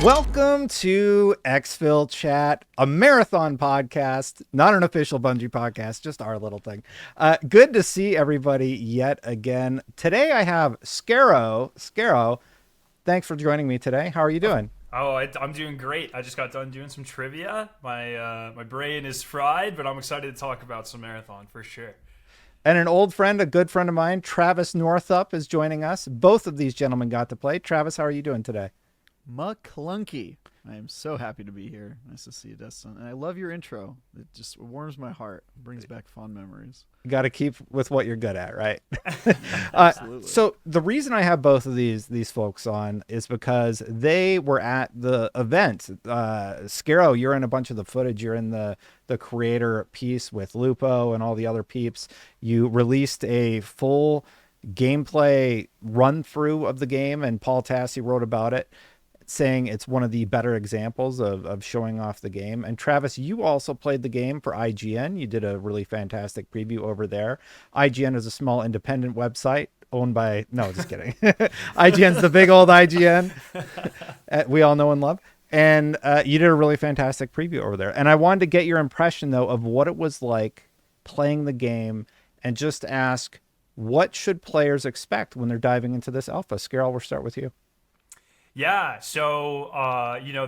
Welcome to Exfil Chat, a marathon podcast, not an official Bungie podcast, just our little thing. Good to see everybody yet again. Today I have Skarrow. Skarrow, thanks for joining me today. How are you doing? I'm doing great. I just got done doing some trivia. My brain is fried, but I'm excited to talk about some marathon for sure. And an old friend, a good friend of mine, Travis Northup, is joining us. Both of these gentlemen got to play. Travis, how are you doing today? McClunky. I am so happy to be here. Nice to see you, Dustin. And I love your intro. It just warms my heart. It brings back fond memories. You got to keep with what you're good at, right? Absolutely. So the reason I have both of these folks on is because they were at the event. Skarrow, you're in a bunch of the footage. You're in the creator piece with Lupo and all the other peeps. You released a full gameplay run through of the game, and Paul Tassi wrote about it, saying it's one of the better examples of showing off the game. And Travis, you also played the game for IGN. You did a really fantastic preview over there. IGN is a small independent website owned by, no, just kidding. IGN's the big old IGN we all know and love. And you did a really fantastic preview over there. And I wanted to get your impression, though, of what it was like playing the game, and just ask, what should players expect when they're diving into this alpha? Skarrow, we'll start with you. Yeah, so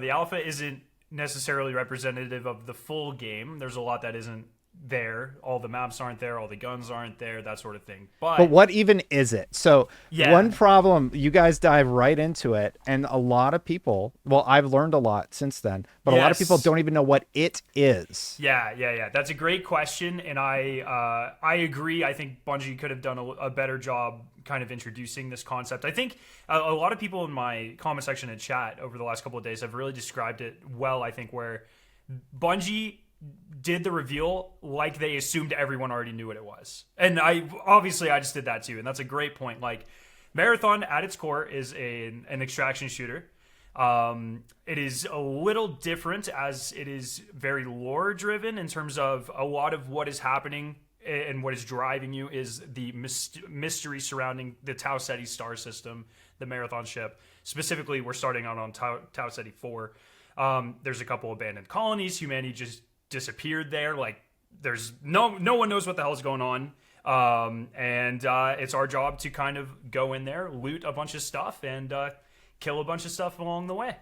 the alpha isn't necessarily representative of the full game. There's a lot that isn't there. All the maps aren't there. All the guns aren't there. That sort of thing. But what even is it? So Yeah. one problem, you guys dive right into it, and a lot of people, well, I've learned a lot since then, but a lot of Yes. people don't even know what it is. Yeah. That's a great question, and I agree. I think Bungie could have done a better job kind of introducing this concept. I think a lot of people in my comment section and chat over the last couple of days have really described it well. I think where Bungie did the reveal like they assumed everyone already knew what it was, and I just did that too, and that's a great point. Like, Marathon at its core is an extraction shooter. It is a little different, as it is very lore driven in terms of a lot of what is happening and what is driving you is the mystery surrounding the Tau Ceti star system, the Marathon ship. Specifically, we're starting out on Tau Ceti 4. There's a couple abandoned colonies. Humanity just disappeared there. Like, there's no one knows what the hell is going on. And it's our job to kind of go in there, loot a bunch of stuff, and kill a bunch of stuff along the way.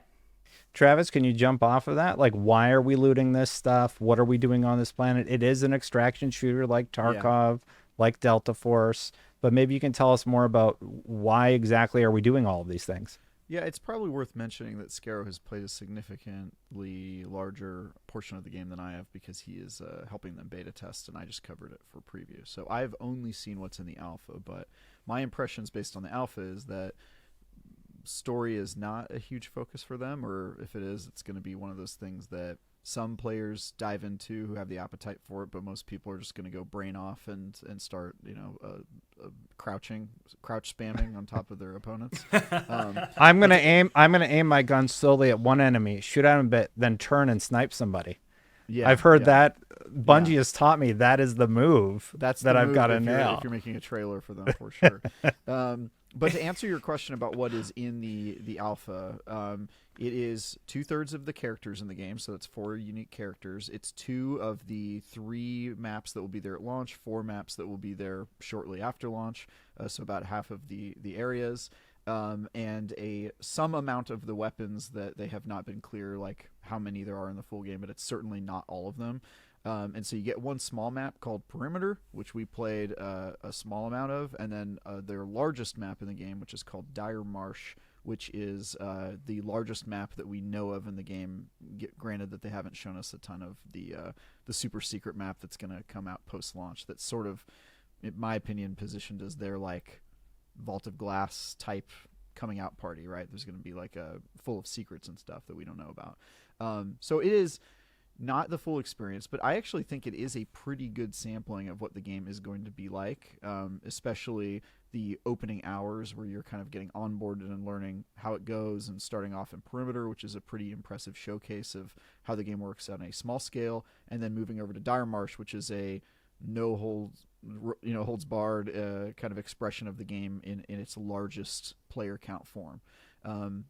Travis, can you jump off of that? Like, why are we looting this stuff? What are we doing on this planet? It is an extraction shooter like Tarkov, like Delta Force, but maybe you can tell us more about why exactly are we doing all of these things? Yeah, it's probably worth mentioning that Skarrow has played a significantly larger portion of the game than I have, because he is helping them beta test, and I just covered it for preview. So I've only seen what's in the alpha, but my impressions based on the alpha is that story is not a huge focus for them, or if it is, it's going to be one of those things that some players dive into who have the appetite for it, but most people are just going to go brain off and start crouch spamming on top of their opponents. I'm gonna aim my gun slowly at one enemy, shoot at him a bit, then turn and snipe somebody. Yeah, I've heard yeah. that. Bungie has taught me that is the move. That's that the I've move got to if nail. if you're making a trailer for them, for sure. But to answer your question about what is in the alpha, it is 2/3 of the characters in the game, so it's 4 unique characters. It's 2 of the 3 maps that will be there at launch, 4 maps that will be there shortly after launch, so about half of the areas, and some amount of the weapons that they have not been clear, like how many there are in the full game, but it's certainly not all of them. And so you get one small map called Perimeter, which we played a small amount of, and then their largest map in the game, which is called Dire Marsh, which is the largest map that we know of in the game. Granted that they haven't shown us a ton of the super secret map that's going to come out post-launch. That's sort of, in my opinion, positioned as their like Vault of Glass type coming out party, right? There's going to be like a full of secrets and stuff that we don't know about. So it is not the full experience, but I actually think it is a pretty good sampling of what the game is going to be like, especially the opening hours where you're kind of getting onboarded and learning how it goes, and starting off in Perimeter, which is a pretty impressive showcase of how the game works on a small scale, and then moving over to Dire Marsh, which is a no holds barred kind of expression of the game in its largest player count form.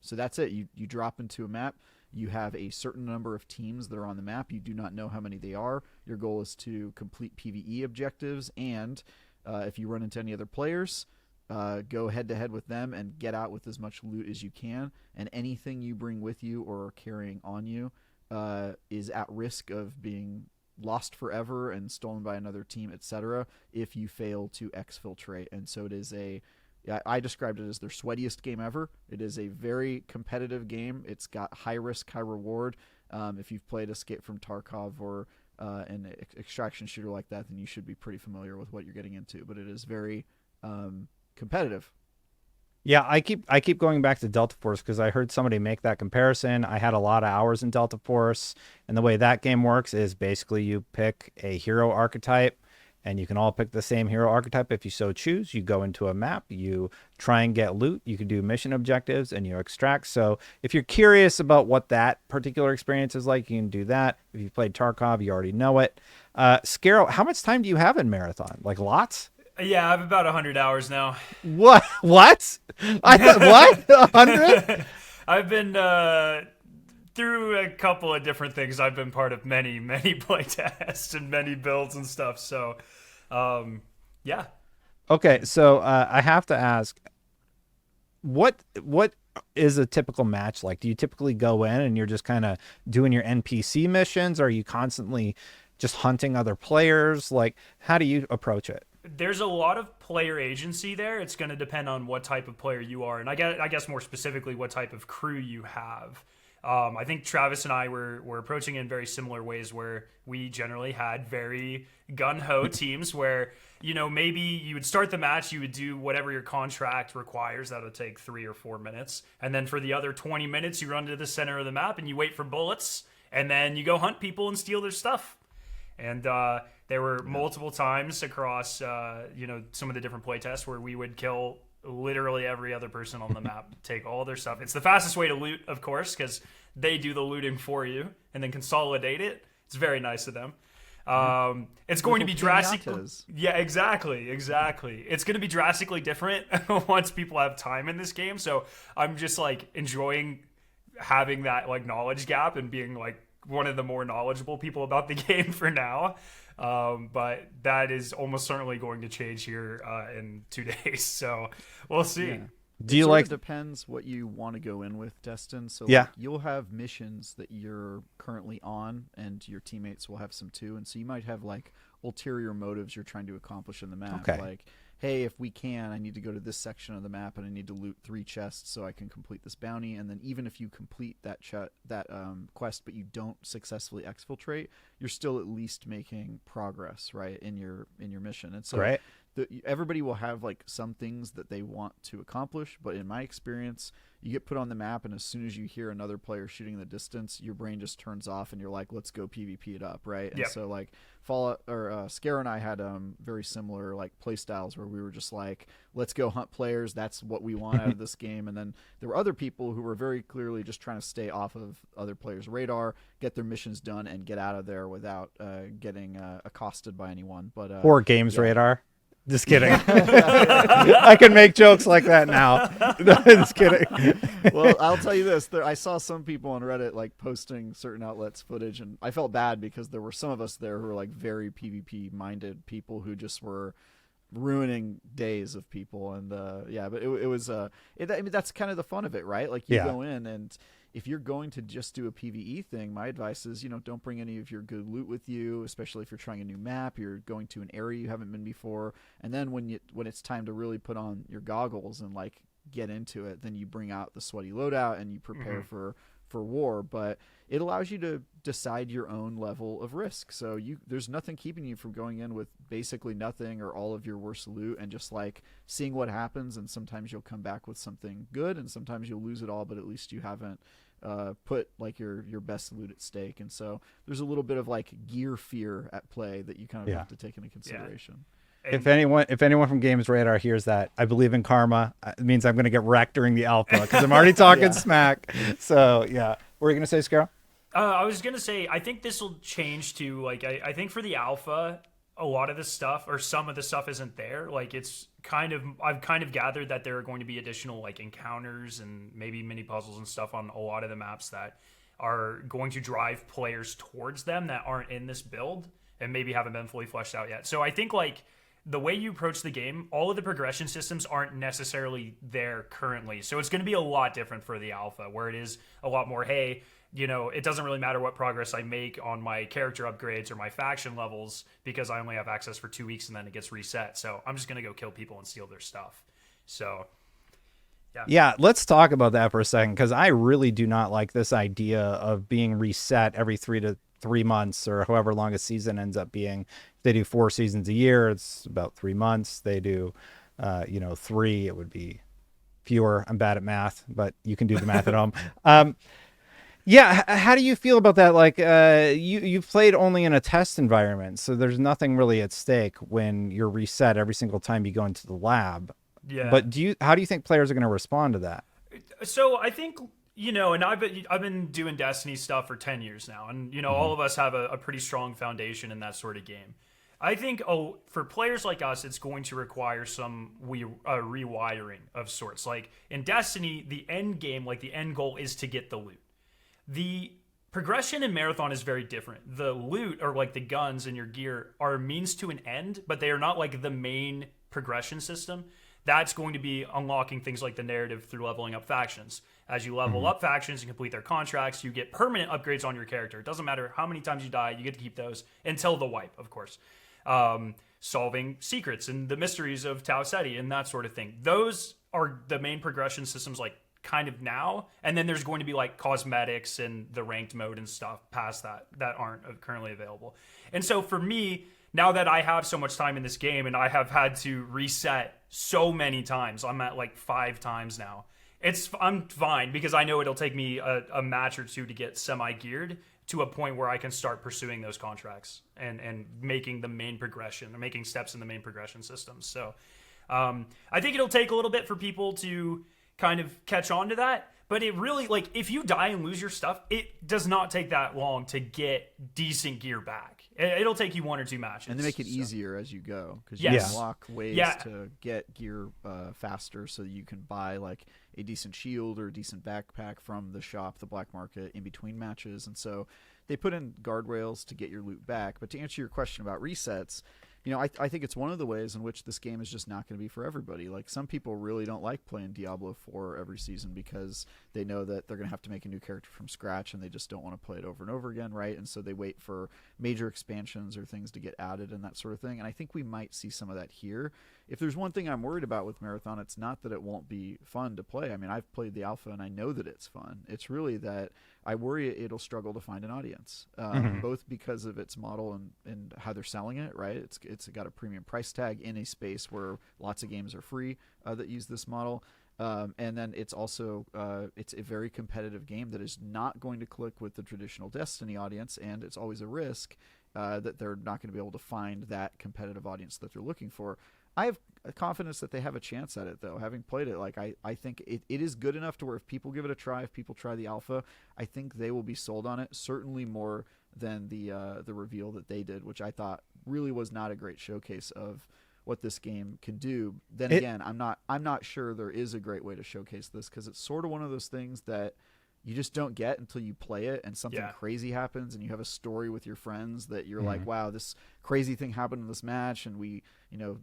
So that's it. You drop into a map. You have a certain number of teams that are on the map. You do not know how many they are. Your goal is to complete PvE objectives, and if you run into any other players, go head-to-head with them and get out with as much loot as you can. And anything you bring with you or are carrying on you is at risk of being lost forever and stolen by another team, etc., if you fail to exfiltrate. And so it is I described it as their sweatiest game ever. It is a very competitive game. It's got high risk, high reward. If you've played Escape from Tarkov or an extraction shooter like that, then you should be pretty familiar with what you're getting into. But it is very competitive. Yeah, I keep going back to Delta Force because I heard somebody make that comparison. I had a lot of hours in Delta Force, and the way that game works is basically you pick a hero archetype, and you can all pick the same hero archetype if you so choose. You go into a map, you try and get loot, you can do mission objectives, and you extract. So if you're curious about what that particular experience is like, you can do that. If you've played Tarkov, you already know it. Skarrow, how much time do you have in Marathon? Like lots? Yeah, I have about 100 hours now. What? I thought, what? 100? I've been through a couple of different things. I've been part of many playtests and many builds and stuff. So, yeah. Okay, so I have to ask, what is a typical match like? Do you typically go in and you're just kind of doing your NPC missions? Are you constantly just hunting other players? Like, how do you approach it? There's a lot of player agency there. It's going to depend on what type of player you are, and I guess more specifically what type of crew you have. I think Travis and I were approaching it in very similar ways, where we generally had very gung-ho teams where, maybe you would start the match, you would do whatever your contract requires. That would take 3 or 4 minutes. And then for the other 20 minutes, you run to the center of the map and you wait for bullets, and then you go hunt people and steal their stuff. And there were multiple times across, some of the different playtests where we would kill literally every other person on the map, take all their stuff. It's the fastest way to loot, of course, because they do the looting for you and then consolidate it. It's very nice of them. It's going to be drastically... Yeah, exactly. It's going to be drastically different once people have time in this game. So I'm just enjoying having that knowledge gap and being one of the more knowledgeable people about the game for now. But that is almost certainly going to change here in 2 days. So we'll see. Yeah. Do you like... It depends what you want to go in with, Destin. So yeah, you'll have missions that you're currently on, and your teammates will have some too. And so you might have ulterior motives you're trying to accomplish in the map. Okay. Like, hey, if we can, I need to go to this section of the map and I need to loot 3 chests so I can complete this bounty. And then even if you complete that quest, but you don't successfully exfiltrate, you're still at least making progress, right, in your mission. And so right. Everybody will have some things that they want to accomplish, but in my experience, you get put on the map, and as soon as you hear another player shooting in the distance, your brain just turns off, and you're like, "Let's go PvP it up," right? Yep. And so Fallout or Skarrow and I had very similar play styles where we were just let's go hunt players. That's what we want out of this game. And then there were other people who were very clearly just trying to stay off of other players' radar, get their missions done, and get out of there without getting accosted by anyone. But or games radar. Just kidding. I can make jokes like that now. Just kidding. Well, I'll tell you this. I saw some people on Reddit posting certain outlets footage, and I felt bad because there were some of us there who were very PvP-minded people who just were ruining days of people. And but it was that's kind of the fun of it, right? You go in, and if you're going to just do a PvE thing, my advice is, don't bring any of your good loot with you, especially if you're trying a new map, you're going to an area you haven't been before. And then when it's time to really put on your goggles and get into it, then you bring out the sweaty loadout and you prepare for war. But it allows you to decide your own level of risk. So there's nothing keeping you from going in with basically nothing or all of your worst loot and just seeing what happens. And sometimes you'll come back with something good, and sometimes you'll lose it all, but at least you haven't put your best loot at stake. And so there's a little bit of gear fear at play that you kind of have to take into consideration. Yeah. If anyone from Games Radar hears that, I believe in karma. It means I'm going to get wrecked during the alpha because I'm already talking smack. So yeah, what were you going to say, Skarrow? I was going to say, I think this will change to I think for the alpha, a lot of the stuff or some of the stuff isn't there. Like I've kind of gathered that there are going to be additional like encounters and maybe mini puzzles and stuff on a lot of the maps that are going to drive players towards them that aren't in this build and maybe haven't been fully fleshed out yet. So I think like the way you approach the game, all of the progression systems aren't necessarily there currently. So it's going to be a lot different for the alpha, where it is a lot more, hey, it doesn't really matter what progress I make on my character upgrades or my faction levels because I only have access for 2 weeks and then it gets reset. So I'm just going to go kill people and steal their stuff. So, yeah. Yeah, let's talk about that for a second, because I really do not like this idea of being reset every 3 months or however long a season ends up being. If they do 4 seasons a year, it's about 3 months. They do, 3, it would be fewer. I'm bad at math, but you can do the math at home. Yeah, how do you feel about that? Like, you've played only in a test environment, so there's nothing really at stake when you're reset every single time you go into the lab. Yeah. But how do you think players are going to respond to that? So I think, and I've been doing Destiny stuff for 10 years now, and all of us have a pretty strong foundation in that sort of game. I think for players like us, it's going to require some rewiring of sorts. Like in Destiny, the end game, like the end goal is to get the loot. The progression in Marathon is very different. The loot, or like the guns and your gear, are a means to an end, but they are not like the main progression system. That's going to be unlocking things like the narrative through leveling up factions. As you level up factions and complete their contracts, you get permanent upgrades on your character. It doesn't matter how many times you die, you get to keep those until the wipe, of course. Solving secrets and the mysteries of Tau Ceti and that sort of thing. Those are the main progression systems, like kind of now. And then there's going to be like cosmetics and the ranked mode and stuff past that aren't currently available. And so for me, now that I have so much time in this game and I have had to reset so many times, I'm at like 5 times now. I'm fine because I know it'll take me a match or 2 to get semi-geared to a point where I can start pursuing those contracts and making the main progression or making steps in the main progression systems. So I think it'll take a little bit for people to kind of catch on to that. But it really, like, if you die and lose your stuff, it does not take that long to get decent gear back. It'll take you 1 or 2 matches. And they make it easier as you go, because Yes. you unlock ways to get gear faster, so you can buy like a decent shield or a decent backpack from the shop, the black market, in between matches. And so they put in guardrails to get your loot back. But to answer your question about resets, I think it's one of the ways in which this game is just not going to be for everybody. Like, some people really don't like playing Diablo 4 every season because they know that they're going to have to make a new character from scratch and they just don't want to play it over and over again, right? And so they wait for major expansions or things to get added and that sort of thing. And I think we might see some of that here. If there's one thing I'm worried about with Marathon, it's not that it won't be fun to play. I mean, I've played the alpha and I know that it's fun. It's really that I worry it'll struggle to find an audience, both because of its model and how they're selling it, right? It's got a premium price tag in a space where lots of games are free that use this model. And then it's also it's a very competitive game that is not going to click with the traditional Destiny audience, and it's always a risk that they're not going to be able to find that competitive audience that they're looking for. I have confidence that they have a chance at it, though. Having played it, like I think it is good enough to where if people give it a try, if people try the alpha, I think they will be sold on it, certainly more than the reveal that they did, which I thought really was not a great showcase of what this game can do. Then again, I'm not sure there is a great way to showcase this, because it's sort of one of those things that you just don't get until you play it and something crazy happens and you have a story with your friends that you're like, wow, this crazy thing happened in this match, and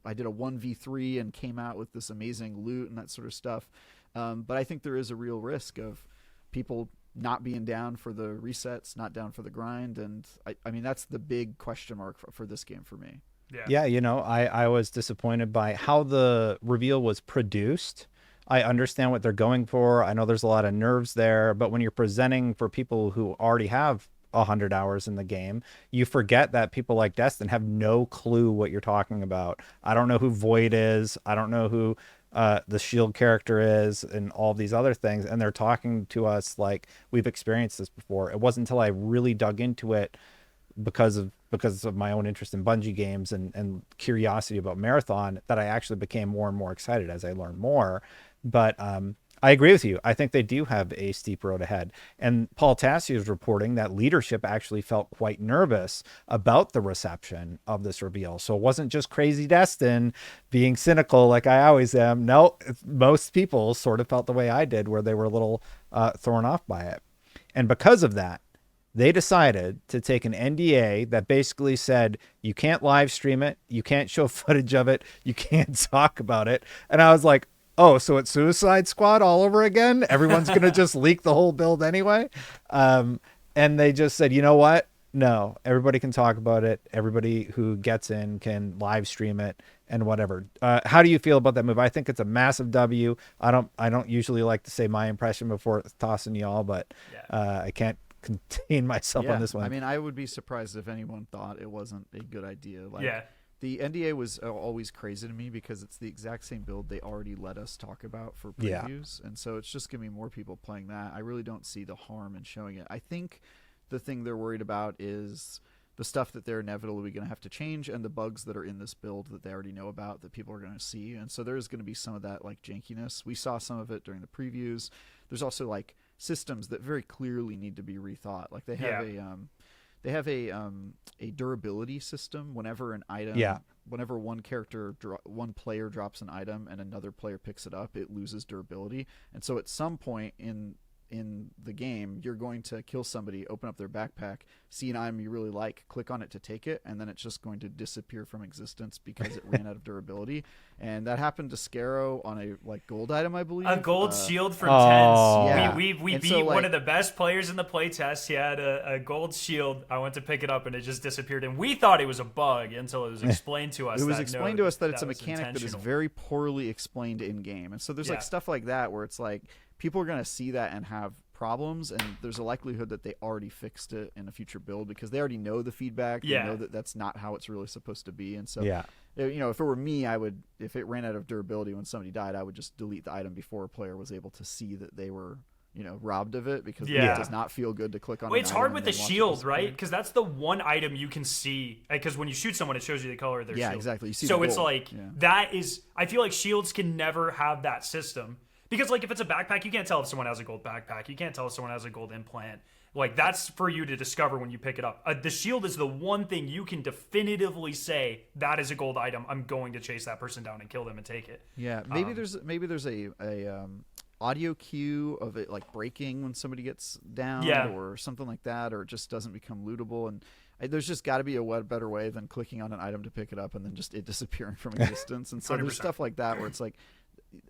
I did a 1v3 and came out with this amazing loot and that sort of stuff. But I think there is a real risk of people not being down for the resets, not down for the grind, and I mean that's the big question mark for this game for me. Yeah, I was disappointed by how the reveal was produced. I understand what they're going for. I know there's a lot of nerves there, but when you're presenting for people who already have 100 hours in the game, you forget that people like Destin have no clue what you're talking about. I don't know who Void is. I don't know who the Shield character is and all these other things. And they're talking to us like we've experienced this before. It wasn't until I really dug into it because of my own interest in Bungie games and curiosity about Marathon that I actually became more and more excited as I learned more. But I agree with you. I think they do have a steep road ahead. And Paul Tassi is reporting that leadership actually felt quite nervous about the reception of this reveal. So it wasn't just crazy Destin being cynical like I always am. No, most people sort of felt the way I did, where they were a little thrown off by it. And because of that, they decided to take an NDA that basically said you can't live stream it, you can't show footage of it, you can't talk about it. And I was like, oh, so it's Suicide Squad all over again? Everyone's going to just leak the whole build anyway? And they just said, you know what? No, everybody can talk about it. Everybody who gets in can live stream it and whatever. How do you feel about that move? I think it's a massive W. I don't usually like to say my impression before tossing y'all, but I can't contain myself on this one. I mean, I would be surprised if anyone thought it wasn't a good idea. The NDA was always crazy to me because it's the exact same build they already let us talk about for previews. And so it's just going to be more people playing that. I really don't see the harm in showing it. I think the thing they're worried about is the stuff that they're inevitably going to have to change and the bugs that are in this build that they already know about that people are going to see. And so there's going to be some of that like jankiness. We saw some of it during the previews. There's also like systems that very clearly need to be rethought. Like they have a durability system whenever an item, whenever one player drops an item and another player picks it up, it loses durability. And so at some point in the game, you're going to kill somebody, open up their backpack, see an item you really like, click on it to take it, and then it's just going to disappear from existence because it ran out of durability. And that happened to Skarrow on a gold item, I believe. A gold shield from Oh. Tens. Yeah. We And beat so, one of the best players in the playtest. He had a gold shield. I went to pick it up and it just disappeared. And we thought it was a bug until it was explained to us. It was explained to us that it's a was mechanic that is intentional. very poorly explained in game. And so there's like stuff like that where it's like people are going to see that and have problems, and there's a likelihood that they already fixed it in a future build because they already know the feedback. They know that that's not how it's really supposed to be. And so you know, if it were me, I would, if it ran out of durability when somebody died, I would just delete the item before a player was able to see that they were, you know, robbed of it, because it does not feel good to click on Well, an it's item hard with and the then watch it shield, disappear. right? Because that's the one item you can see. Because when you shoot someone, it shows you the color of their shield. Yeah, exactly. You see so the it's gold. like that is. I feel like shields can never have that system because, like, if it's a backpack, you can't tell if someone has a gold backpack. You can't tell if someone has a gold implant. Like, that's for you to discover when you pick it up. The shield is the one thing you can definitively say that is a gold item. I'm going to chase that person down and kill them and take it. Yeah, maybe there's a audio cue of it like breaking when somebody gets down or something like that, or it just doesn't become lootable. And there's just got to be a better way than clicking on an item to pick it up and then just it disappearing from existence. And so 100%. there's stuff like that where it's like,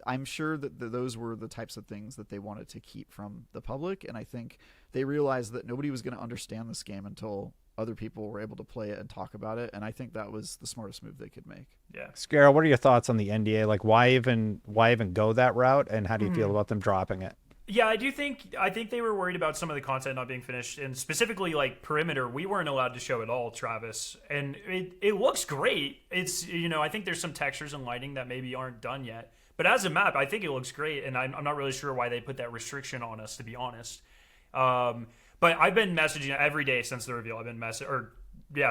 I'm sure that those were the types of things that they wanted to keep from the public, and I think they realized that nobody was going to understand this game until other people were able to play it and talk about it, and I think that was the smartest move they could make. Yeah. Skarrow, what are your thoughts on the NDA? Like, why even go that route, and how do you feel about them dropping it? Yeah, I think they were worried about some of the content not being finished, and specifically like perimeter, we weren't allowed to show at all, Travis. And it looks great. It's, you know, I think there's some textures and lighting that maybe aren't done yet. But as a map, I think it looks great, and I'm not really sure why they put that restriction on us, to be honest. But I've been messaging every day since the reveal. I've been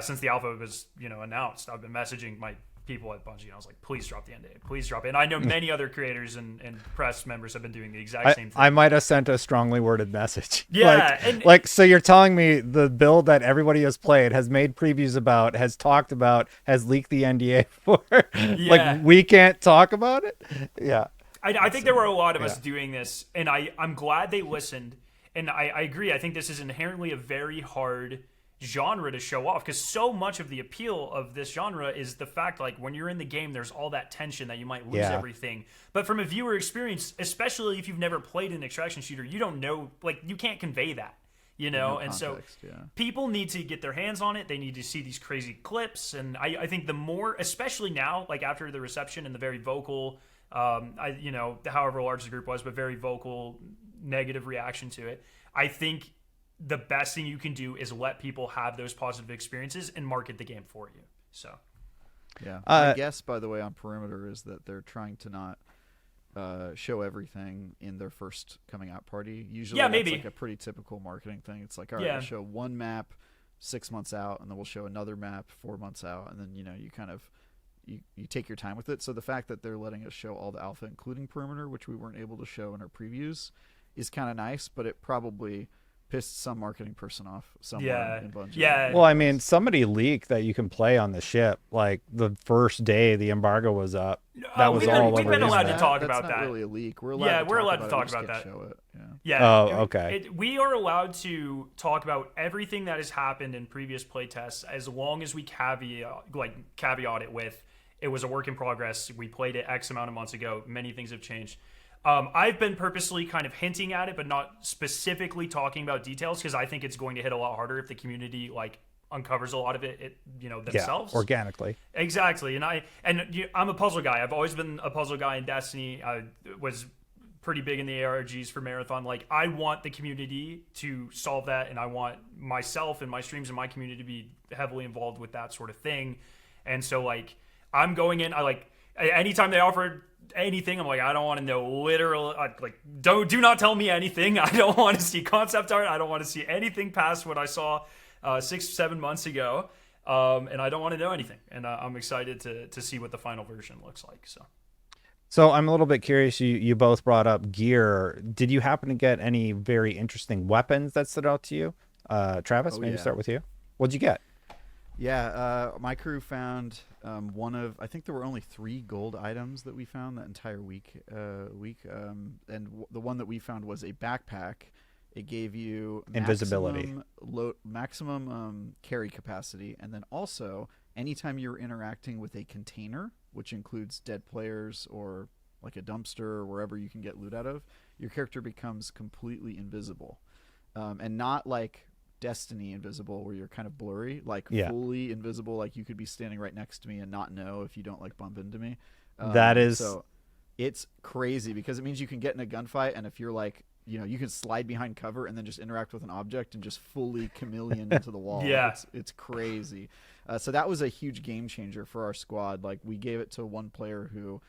since the alpha was, you know, announced. I've been messaging my people at Bungie, and I was like, please drop the NDA, please drop it. And I know many other creators and press members have been doing the exact same thing. I might have sent a strongly worded message. Yeah, so you're telling me the build that everybody has played, has made previews about, has talked about, has leaked the NDA for. Like, we can't talk about it? Yeah. I think there were a lot of us doing this, and I'm glad they listened. And I agree. I think this is inherently a very hard genre to show off, because so much of the appeal of this genre is the fact, like, when you're in the game, there's all that tension that you might lose everything. But from a viewer experience, especially if you've never played an extraction shooter, you don't know, like, you can't convey that, you know? And context, so people need to get their hands on it. They need to see these crazy clips. And I think the more, especially now, like after the reception and the very vocal, however large the group was, but very vocal negative reaction to it, I think the best thing you can do is let people have those positive experiences and market the game for you. So, my guess, by the way, on perimeter is that they're trying to not show everything in their first coming out party. Usually, that's like a pretty typical marketing thing. It's like, all right, we'll show one map 6 months out, and then we'll show another map 4 months out, and then, you know, you kind of you take your time with it. So the fact that they're letting us show all the alpha, including perimeter, which we weren't able to show in our previews, is kind of nice. But it probably pissed some marketing person off somewhere in Bungie. Yeah. Well, I mean, somebody leaked that you can play on the ship like the first day the embargo was up. That was all over. We've been allowed to talk about that's that. Not really a leak. We're allowed to talk about that. Show it. Yeah. Oh, okay. We are allowed to talk about everything that has happened in previous playtests as long as we caveat it with it was a work in progress. We played it X amount of months ago. Many things have changed. I've been purposely kind of hinting at it, but not specifically talking about details because I think it's going to hit a lot harder if the community uncovers a lot of it themselves organically. Exactly, I'm a puzzle guy. I've always been a puzzle guy in Destiny. I was pretty big in the ARGs for Marathon. I want the community to solve that, and I want myself and my streams and my community to be heavily involved with that sort of thing. And so I'm going in. Anytime they offered anything, I'm I don't want to know literal. Do not tell me anything. I don't want to see concept art. I don't want to see anything past what I saw 6-7 months ago. And I don't want to know anything. And I'm excited to see what the final version looks like. So I'm a little bit curious. You both brought up gear. Did you happen to get any very interesting weapons that stood out to you? Travis, maybe start with you. What'd you get? Yeah, my crew found I think there were only 3 gold items that we found that entire week. And the one that we found was a backpack. It gave you invisibility, maximum carry capacity, and then also anytime you're interacting with a container, which includes dead players or a dumpster or wherever you can get loot out of, your character becomes completely invisible, and not like Destiny invisible where you're kind of blurry, fully invisible, you could be standing right next to me and not know if you don't bump into me. So it's crazy because it means you can get in a gunfight, and if you're you can slide behind cover and then just interact with an object and just fully chameleon into the wall. Yeah, it's crazy. So that was a huge game changer for our squad. We gave it to one player who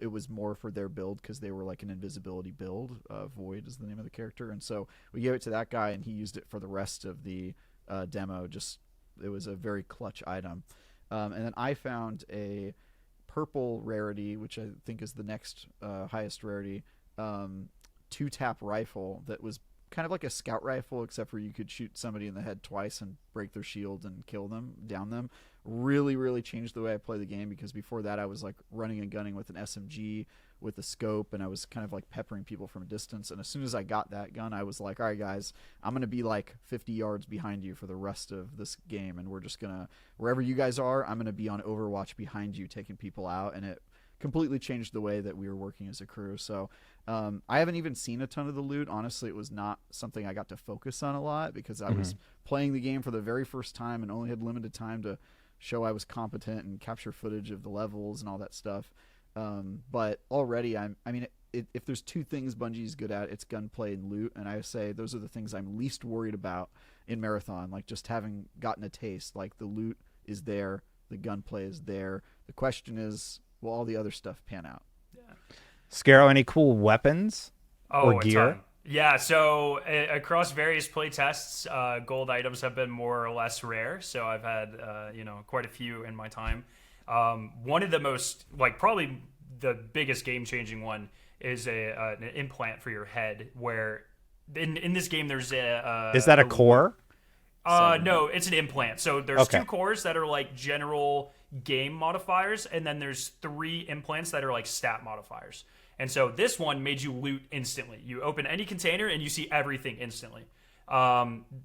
it was more for their build because they were an invisibility build. Void is the name of the character, and so we gave it to that guy, and he used it for the rest of the demo. It was a very clutch item. And then I found a purple rarity, which I think is the next highest rarity. 2-tap rifle that was kind of like a scout rifle, except for you could shoot somebody in the head twice and break their shield and down them. Really, really changed the way I play the game, because before that I was running and gunning with an SMG with a scope, and I was kind of peppering people from a distance. And as soon as I got that gun, I was all right, guys, I'm going to be 50 yards behind you for the rest of this game, and we're just going to, wherever you guys are, I'm going to be on Overwatch behind you, taking people out. And it completely changed the way that we were working as a crew. So I haven't even seen a ton of the loot. Honestly, it was not something I got to focus on a lot because I was playing the game for the very first time and only had limited time to show I was competent and capture footage of the levels and all that stuff. But already, if there's 2 things Bungie's good at, it's gunplay and loot. And I say those are the things I'm least worried about in Marathon. Just having gotten a taste, the loot is there, the gunplay is there. The question is, will all the other stuff pan out? Yeah. Skarrow, any cool weapons or gear? Yeah, so across various playtests, gold items have been more or less rare. So I've had quite a few in my time. One of the most, probably the biggest game-changing one is an implant for your head. Where in this game there's is that a core? No, it's an implant. So there's 2 cores that are general game modifiers, and then there's 3 implants that are stat modifiers. And so this one made you loot instantly. You open any container and you see everything instantly.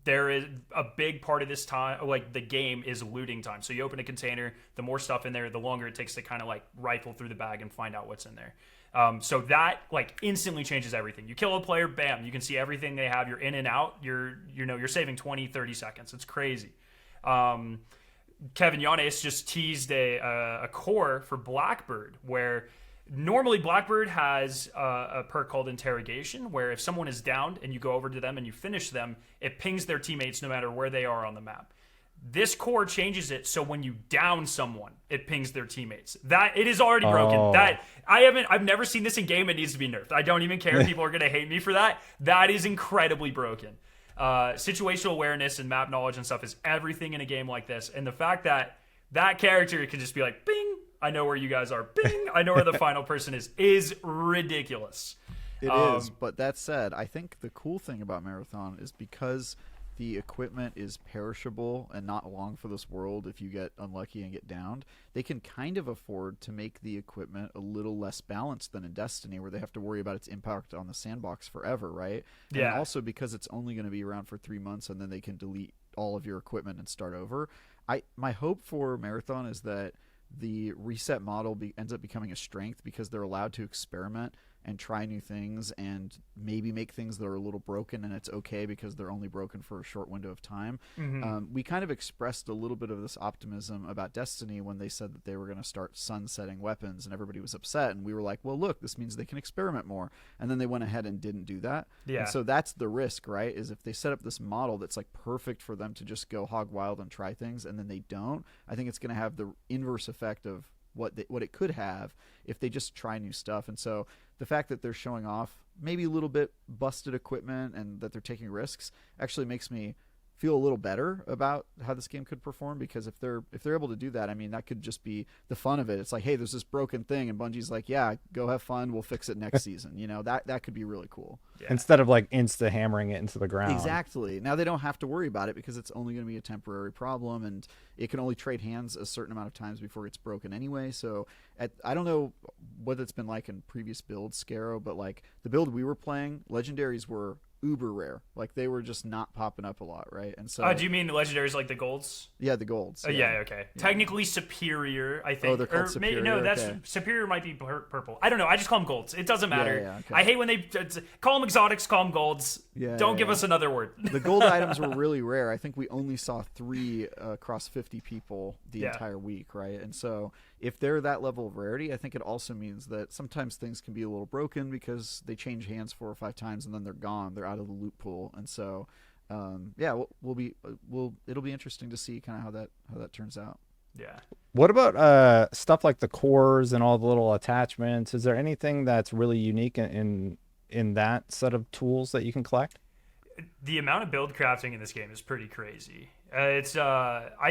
There is a big part of this time, the game is looting time. So you open a container, the more stuff in there, the longer it takes to kind of rifle through the bag and find out what's in there. So that instantly changes everything. You kill a player, bam, you can see everything they have. You're in and out. You're saving 20, 30 seconds. It's crazy. Kevin Yanes just teased a core for Blackbird, where normally Blackbird has a perk called Interrogation, where if someone is downed and you go over to them and you finish them, it pings their teammates no matter where they are on the map. This core changes it so when you down someone, it pings their teammates. That it is already broken. That I've never seen this in game. It needs to be nerfed. I don't even care. People are going to hate me for that. That is incredibly broken. Situational awareness and map knowledge and stuff is everything in a game like this. And the fact that that character can just be like, bing, I know where you guys are. Bing, I know where the final person is ridiculous. It is, but that said, I think the cool thing about Marathon is because the equipment is perishable and not long for this world if you get unlucky and get downed, they can kind of afford to make the equipment a little less balanced than in Destiny, where they have to worry about its impact on the sandbox forever, right? Yeah. And also because it's only going to be around for 3 months and then they can delete all of your equipment and start over. My hope for Marathon is that the reset model ends up becoming a strength because they're allowed to experiment and try new things and maybe make things that are a little broken, and it's okay because they're only broken for a short window of time. We kind of expressed a little bit of this optimism about Destiny when they said that they were going to start sunsetting weapons, and everybody was upset, and we were like, well, look, this means they can experiment more. And then they went ahead and didn't do that. Yeah. And so that's the risk, right, is if they set up this model that's like perfect for them to just go hog wild and try things, and then they don't, I think it's going to have the inverse effect of what it could have if they just try new stuff. And so the fact that they're showing off maybe a little bit busted equipment and that they're taking risks actually makes me feel a little better about how this game could perform, because if they're able to do that, I mean, that could just be the fun of it. It's like, hey, there's this broken thing, and Bungie's like, yeah, go have fun, we'll fix it next season. That could be really cool. Yeah. Instead of like insta hammering it into the ground. Exactly. Now they don't have to worry about it because it's only going to be a temporary problem, and it can only trade hands a certain amount of times before it's broken anyway. So I don't know what it's been like in previous builds, Skarrow, but like the build we were playing, legendaries were uber rare. Like they were just not popping up a lot, right? And so do you mean the legendaries like the golds? Yeah, the golds. Yeah, okay. Yeah. Technically superior, I think. Oh, they're called superior. No, that's okay. Superior might be purple. I don't know. I just call them golds. It doesn't matter. Yeah, okay. I hate when they call them exotics, call them golds. Don't give us another word. The gold items were really rare. I think we only saw 3 across 50 people the entire week, right? And so if they're that level of rarity, I think it also means that sometimes things can be a little broken because they change hands 4 or 5 times and then they're gone. They're out of the loot pool. And so it'll be interesting to see kind of how that turns out. Yeah. What about stuff like the cores and all the little attachments? Is there anything that's really unique in that set of tools that you can collect? The amount of build crafting in this game is pretty crazy. I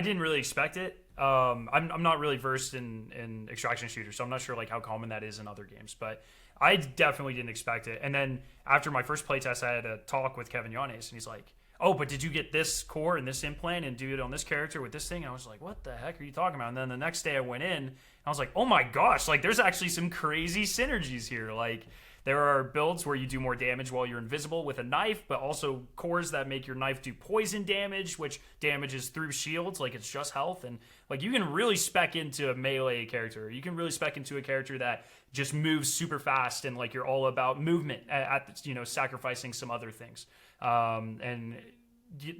didn't really expect it. I'm not really versed in extraction shooters, so I'm not sure like how common that is in other games, but I definitely didn't expect it. And then after my first playtest, I had a talk with Kevin Yanes, and he's like, oh, but did you get this core and this implant and do it on this character with this thing? And I was like, what the heck are you talking about? And then the next day I went in and I was like, oh my gosh, like there's actually some crazy synergies here. Like there are builds where you do more damage while you're invisible with a knife, but also cores that make your knife do poison damage, which damages through shields, like it's just health. And like you can really spec into a melee character. You can really spec into a character that just moves super fast and like you're all about movement at sacrificing some other things. And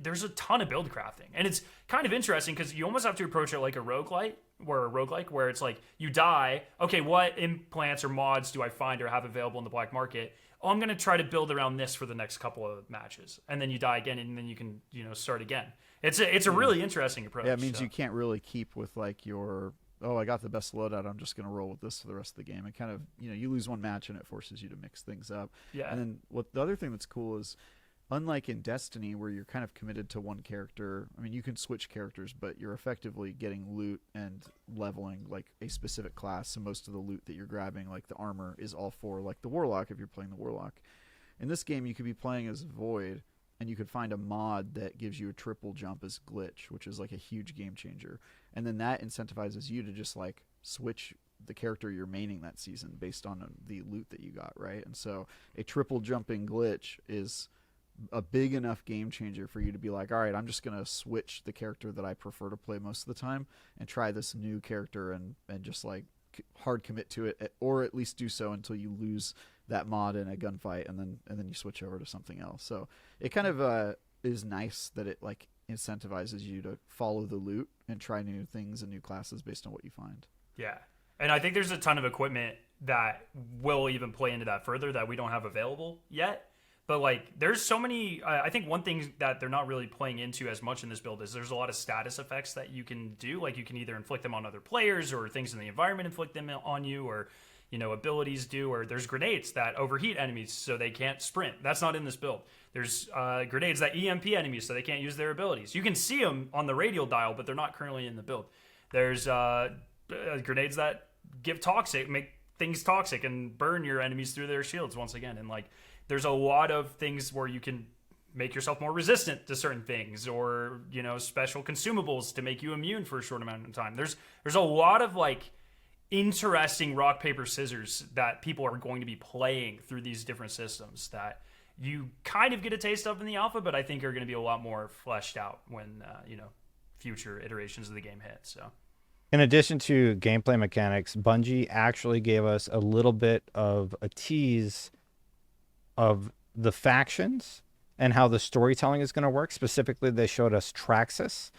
there's a ton of build crafting, and it's kind of interesting because you almost have to approach it like a roguelike, where it's like you die. Okay, what implants or mods do I find or have available in the black market? Oh, I'm going to try to build around this for the next couple of matches, and then you die again, and then you can start again. It's a really interesting approach. Yeah, it means you can't really keep with like your I got the best loadout, I'm just going to roll with this for the rest of the game. It kind of you lose one match and it forces you to mix things up. Yeah. And then the other thing that's cool is, unlike in Destiny, where you're kind of committed to one character, I mean, you can switch characters, but you're effectively getting loot and leveling like a specific class. So most of the loot that you're grabbing, like the armor, is all for like the Warlock if you're playing the Warlock. In this game, you could be playing as Void, and you could find a mod that gives you a triple jump as glitch, which is like a huge game changer. And then that incentivizes you to just like switch the character you're maining that season based on the loot that you got, right? And so a triple jumping glitch is a big enough game changer for you to be like, all right, I'm just going to switch the character that I prefer to play most of the time and try this new character and just like hard commit to it, or at least do so until you lose that mod in a gunfight, and then you switch over to something else. So it kind of is nice that it like incentivizes you to follow the loot and try new things and new classes based on what you find. Yeah. And I think there's a ton of equipment that will even play into that further that we don't have available yet. But like there's so many I think one thing that they're not really playing into as much in this build is there's a lot of status effects that you can do. Like you can either inflict them on other players, or things in the environment inflict them on you, or abilities do, or there's grenades that overheat enemies so they can't sprint. That's not in this build. There's grenades that EMP enemies so they can't use their abilities. You can see them on the radial dial, but they're not currently in the build. There's grenades that make things toxic and burn your enemies through their shields once again. And like, there's a lot of things where you can make yourself more resistant to certain things, or special consumables to make you immune for a short amount of time. There's a lot of like interesting rock paper scissors that people are going to be playing through these different systems that you kind of get a taste of in the alpha, but I think are going to be a lot more fleshed out when future iterations of the game hit. So in addition to gameplay mechanics, Bungie actually gave us a little bit of a tease of the factions and how the storytelling is going to work. Specifically, they showed us Traxxas,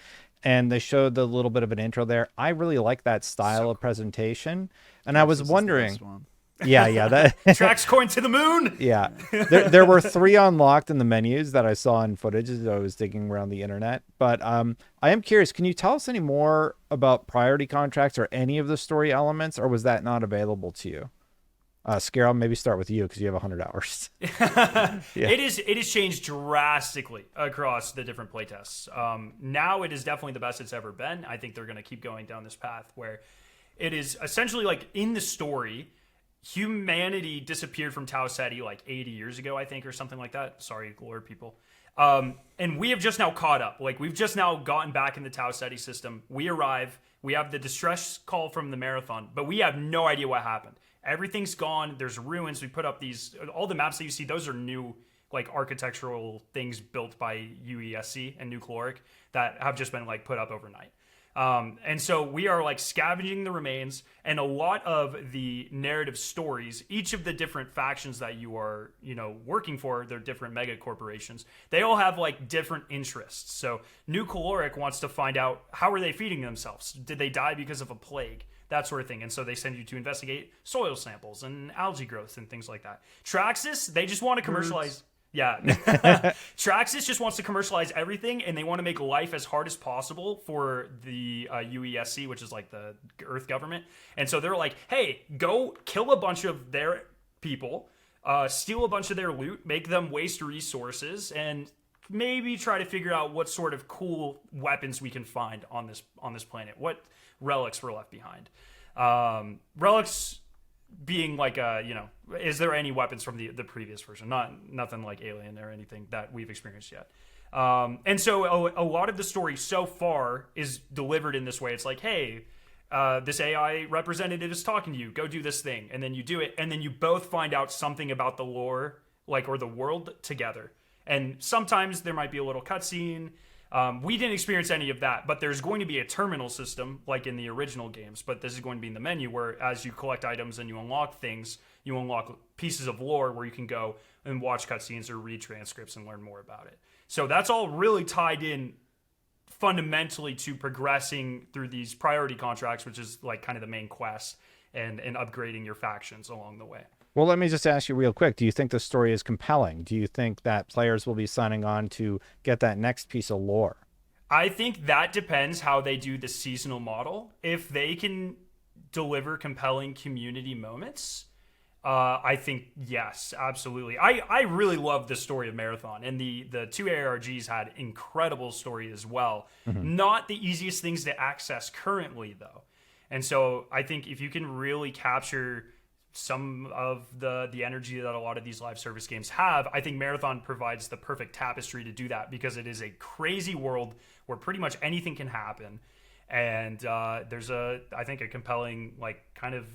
and they showed a little bit of an intro there. I really like that style of presentation, and I was wondering, that Trax coin to the moon. Yeah, there were 3 unlocked in the menus that I saw in footage as I was digging around the internet. But I am curious, can you tell us any more about priority contracts or any of the story elements, or was that not available to you? Skarrow, maybe start with you because you have 100 hours. Yeah. It is changed drastically across the different playtests. Now it is definitely the best it's ever been. I think they're going to keep going down this path where it is essentially like in the story, humanity disappeared from Tau Ceti like 80 years ago, I think, or something like that. Sorry, lore people. And we have just now caught up. Like, we've just now gotten back in the Tau Ceti system. We arrive. We have the distress call from the Marathon, but we have no idea what happened. Everything's gone. There's ruins. We put up all the maps that you see, those are new, like, architectural things built by UESC and New Caloric that have just been, like, put up overnight. And so we are like scavenging the remains, and a lot of the narrative stories, each of the different factions that you are, working for, they're different mega corporations. They all have like different interests. So New Caloric wants to find out, how are they feeding themselves? Did they die because of a plague? That sort of thing. And so they send you to investigate soil samples and algae growth and things like that. Traxxas, they just want to commercialize. Yeah. Traxxas just wants to commercialize everything, and they want to make life as hard as possible for the UESC, which is like the Earth government. And so they're like, hey, go kill a bunch of their people, steal a bunch of their loot, make them waste resources, and maybe try to figure out what sort of cool weapons we can find on this planet. What relics were left behind. Relics being like is there any weapons from the previous version? Nothing like Alien or anything that we've experienced yet. And so a lot of the story so far is delivered in this way. It's like, hey, this AI representative is talking to you. Go do this thing, and then you do it, and then you both find out something about the lore, or the world together. And sometimes there might be a little cutscene. We didn't experience any of that, but there's going to be a terminal system like in the original games, but this is going to be in the menu where as you collect items and you unlock things, you unlock pieces of lore where you can go and watch cutscenes or read transcripts and learn more about it. So that's all really tied in fundamentally to progressing through these priority contracts, which is like kind of the main quest, and upgrading your factions along the way. Well, let me just ask you real quick. Do you think the story is compelling? Do you think that players will be signing on to get that next piece of lore? I think that depends how they do the seasonal model. If they can deliver compelling community moments, I think, yes, absolutely. I really love the story of Marathon, and the 2 ARGs had incredible story as well. Mm-hmm. Not the easiest things to access currently, though. And so I think if you can really capture some of the energy that a lot of these live service games have, I think Marathon provides the perfect tapestry to do that, because it is a crazy world where pretty much anything can happen. And there's I think a compelling, like, kind of,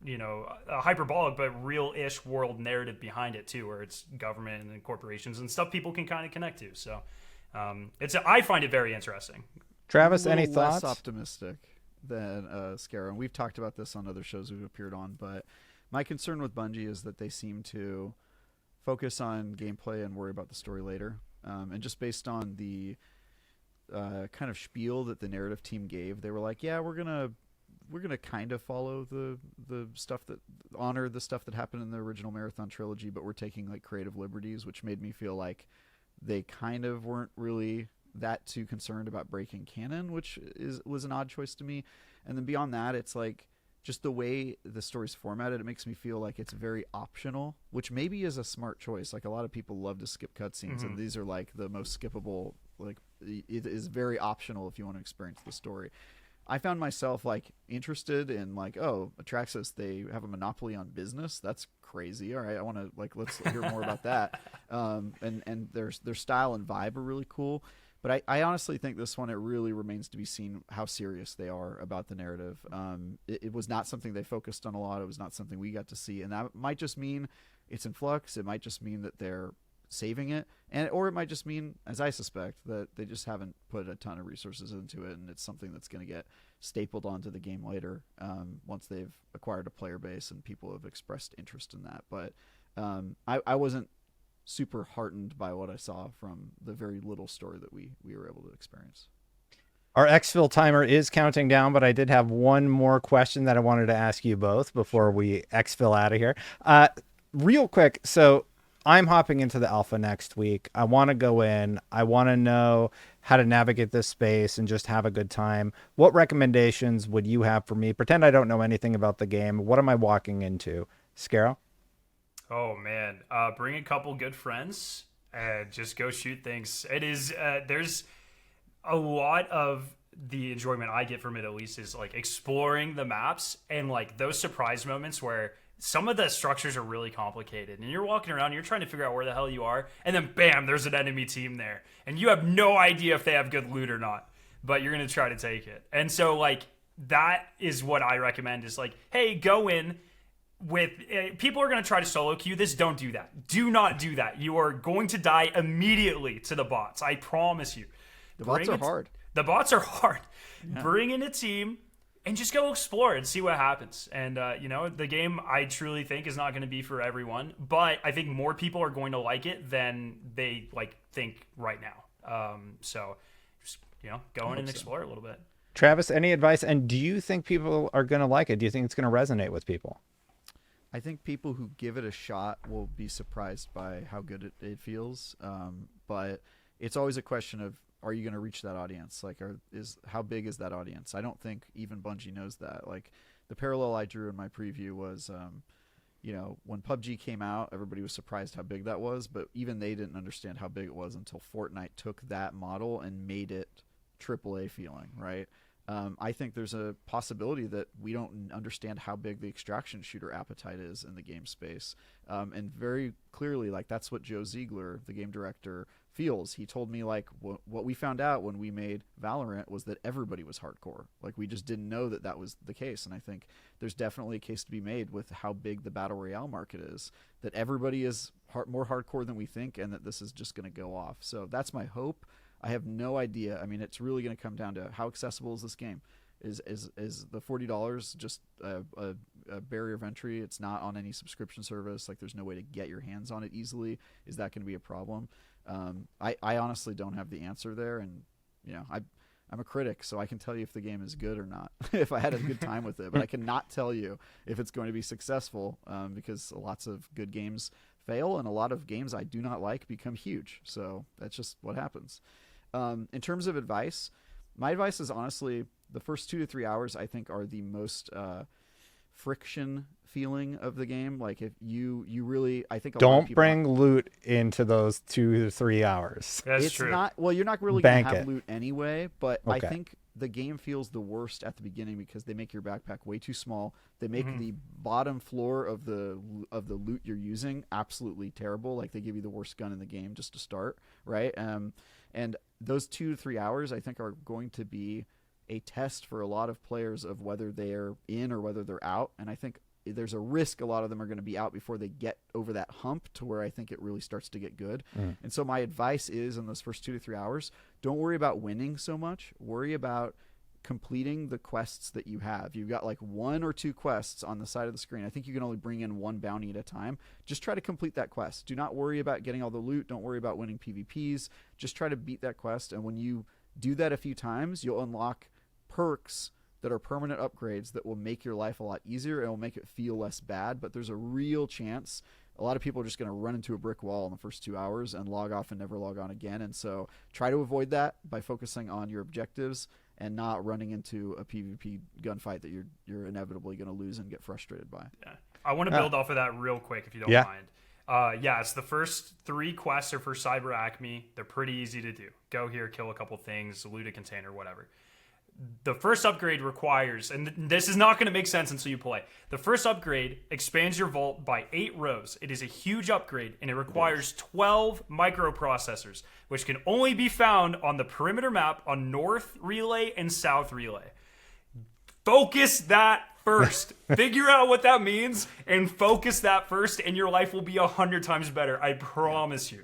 a hyperbolic but real-ish world narrative behind it too, where it's government and corporations and stuff people can kind of connect to. So I find it very interesting. Travis, any thoughts? Less optimistic than Skarrow, and we've talked about this on other shows we've appeared on, but my concern with Bungie is that they seem to focus on gameplay and worry about the story later. And just based on the kind of spiel that the narrative team gave, they were like, yeah, we're gonna kind of follow the stuff that honor the stuff that happened in the original Marathon trilogy, but we're taking like creative liberties, which made me feel like they kind of weren't really that too concerned about breaking canon, which was an odd choice to me. And then beyond that, it's like just the way the story's formatted, it makes me feel like it's very optional, which maybe is a smart choice. Like, a lot of people love to skip cutscenes, mm-hmm. and these are like the most skippable. Like, it is very optional if you want to experience the story. I found myself like interested in like, oh, Atraxis, they have a monopoly on business. That's crazy. All right, I want to like let's hear more about that. And their style and vibe are really cool. But I honestly think this one, it really remains to be seen how serious they are about the narrative. It was not something they focused on a lot. It was not something we got to see, and that might just mean it's in flux. It might just mean that they're saving it, or it might just mean, as I suspect, that they just haven't put a ton of resources into it, and it's something that's going to get stapled onto the game later once they've acquired a player base and people have expressed interest in that. But I wasn't super heartened by what I saw from the very little story that we were able to experience. Our Exfil timer is counting down, but I did have one more question that I wanted to ask you both before we Exfil out of here. Real quick, so I'm hopping into the alpha next week. I want to go in. I want to know how to navigate this space and just have a good time. What recommendations would you have for me? Pretend I don't know anything about the game. What am I walking into? Skarrow? Oh man, bring a couple good friends and just go shoot things. It is there's a lot of the enjoyment I get from it, at least, is like exploring the maps and like those surprise moments where some of the structures are really complicated and you're walking around, you're trying to figure out where the hell you are, and then bam, there's an enemy team there and you have no idea if they have good loot or not, but you're gonna try to take it. And so like that is what I recommend, is like, hey, go in with people are going to try to solo queue this. Don't do that. Do not do that. You are going to die immediately to the bots. I promise you. The bots are hard. The bots are hard. Yeah. Bring in a team and just go explore and see what happens. And, the game, I truly think, is not going to be for everyone, but I think more people are going to like it than they think right now. So just, go in and explore a little bit. Travis, any advice? And do you think people are going to like it? Do you think it's going to resonate with people? I think people who give it a shot will be surprised by how good it feels. But it's always a question of, are you going to reach that audience? Like, how big is that audience? I don't think even Bungie knows that. Like, the parallel I drew in my preview was, when PUBG came out, everybody was surprised how big that was, but even they didn't understand how big it was until Fortnite took that model and made it AAA feeling, right? I think there's a possibility that we don't understand how big the extraction shooter appetite is in the game space. And very clearly, that's what Joe Ziegler, the game director, feels. He told me, what we found out when we made Valorant was that everybody was hardcore. We just didn't know that was the case. And I think there's definitely a case to be made with how big the Battle Royale market is, that everybody is more hardcore than we think, and that this is just going to go off. So that's my hope. I have no idea. I mean, it's really going to come down to how accessible is this game. Is the $40 just a barrier of entry? It's not on any subscription service. There's no way to get your hands on it easily. Is that going to be a problem? I honestly don't have the answer there, and I'm a critic, so I can tell you if the game is good or not, if I had a good time with it. But I cannot tell you if it's going to be successful, because lots of good games fail, and a lot of games I do not like become huge. So that's just what happens. In terms of advice, my advice is honestly the first 2 to 3 hours I think are the most friction feeling of the game. If you really, I think don't bring loot into those 2 to 3 hours. That's true. You're not really going to have it. Loot anyway, but Okay. I think the game feels the worst at the beginning because they make your backpack way too small. They make the bottom floor of the loot you're using absolutely terrible. They give you the worst gun in the game just to start, right? And those 2 to 3 hours I think are going to be a test for a lot of players of whether they're in or whether they're out. And I think there's a risk a lot of them are going to be out before they get over that hump to where I think it really starts to get good. And so my advice is, in those first 2 to 3 hours, don't worry about winning so much. Worry about completing the quests that you have. You've got 1 or 2 quests on the side of the screen. I think you can only bring in 1 bounty at a time. Just try to complete that quest. Do not worry about getting all the loot. Don't worry about winning PvPs. Just try to beat that quest. And when you do that a few times, you'll unlock perks that are permanent upgrades that will make your life a lot easier and will make it feel less bad. But there's a real chance a lot of people are just going to run into a brick wall in the first 2 hours and log off and never log on again. And so try to avoid that by focusing on your objectives and not running into a PvP gunfight that you're inevitably going to lose and get frustrated by. Yeah. I want to build off of that real quick, if you don't mind. It's the first 3 quests are for Cyber Acme. They're pretty easy to do. Go here, kill a couple things, loot a container, whatever. the first upgrade requires, and this is not going to make sense until you play. The first upgrade expands your vault by 8 rows. It is a huge upgrade, and it requires 12 microprocessors, which can only be found on the perimeter map on North Relay and South Relay. Focus that first. Figure out what that means and focus that first, and your life will be 100 times better. I promise you.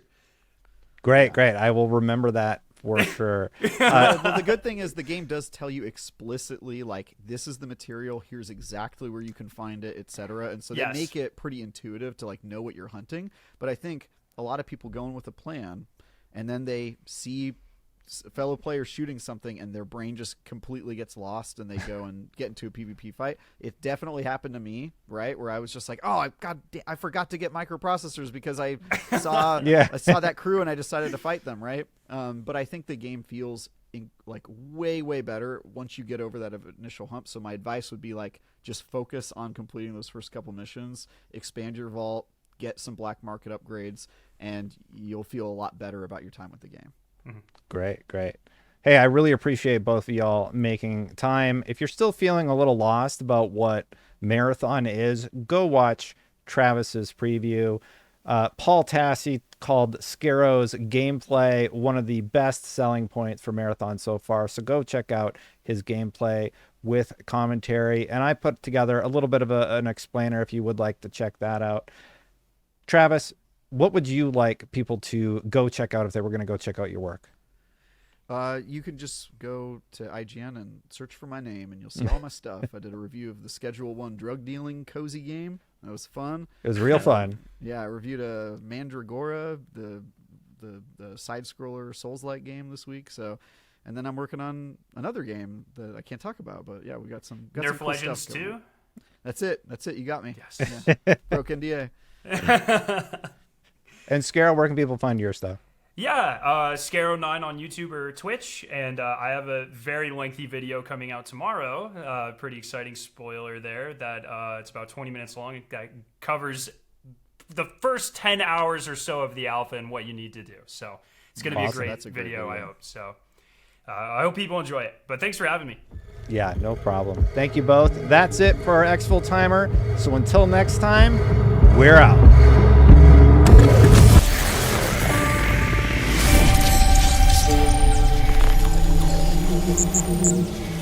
Great. I will remember that for sure. The good thing is the game does tell you explicitly, like, this is the material, here's exactly where you can find it, etc. And so they make it pretty intuitive to, like, know what you're hunting. But I think a lot of people go in with a plan, and then they see fellow players shooting something, and their brain just completely gets lost, and they go and get into a PvP fight. It definitely happened to me, right? Where I was just like, oh, I forgot to get microprocessors because I saw I saw that crew and I decided to fight them, right? But I think the game feels like way better once you get over that initial hump. So my advice would be, like, just focus on completing those first couple missions, expand your vault, get some black market upgrades, and you'll feel a lot better about your time with the game. Great. Hey, I really appreciate both of y'all making time. If you're still feeling a little lost about what Marathon is, go watch Travis's preview. Paul Tassi called Skarrow's gameplay one of the best selling points for Marathon so far. So go check out his gameplay with commentary. And I put together a little bit of an explainer if you would like to check that out. Travis, what would you like people to go check out if they were going to go check out your work? You can just go to IGN and search for my name, and you'll see all my stuff. I did a review of the Schedule 1 drug dealing cozy game. That was fun. It was real fun. Yeah, I reviewed a Mandragora, the side scroller Souls-like game this week. So, and then I'm working on another game that I can't talk about, but yeah, we got some Nerf cool Legends stuff going 2. on. That's it. You got me. Yes. Yeah. Broke NDA. And Skarrow, where can people find your stuff? Yeah, Skarrow9 on YouTube or Twitch, and I have a very lengthy video coming out tomorrow. Pretty exciting spoiler there that it's about 20 minutes long. That covers the first 10 hours or so of the alpha and what you need to do. So it's going to be a great video, I hope. So I hope people enjoy it. But thanks for having me. Yeah, no problem. Thank you both. That's it for our Exfil timer. So until next time, we're out. Thank you.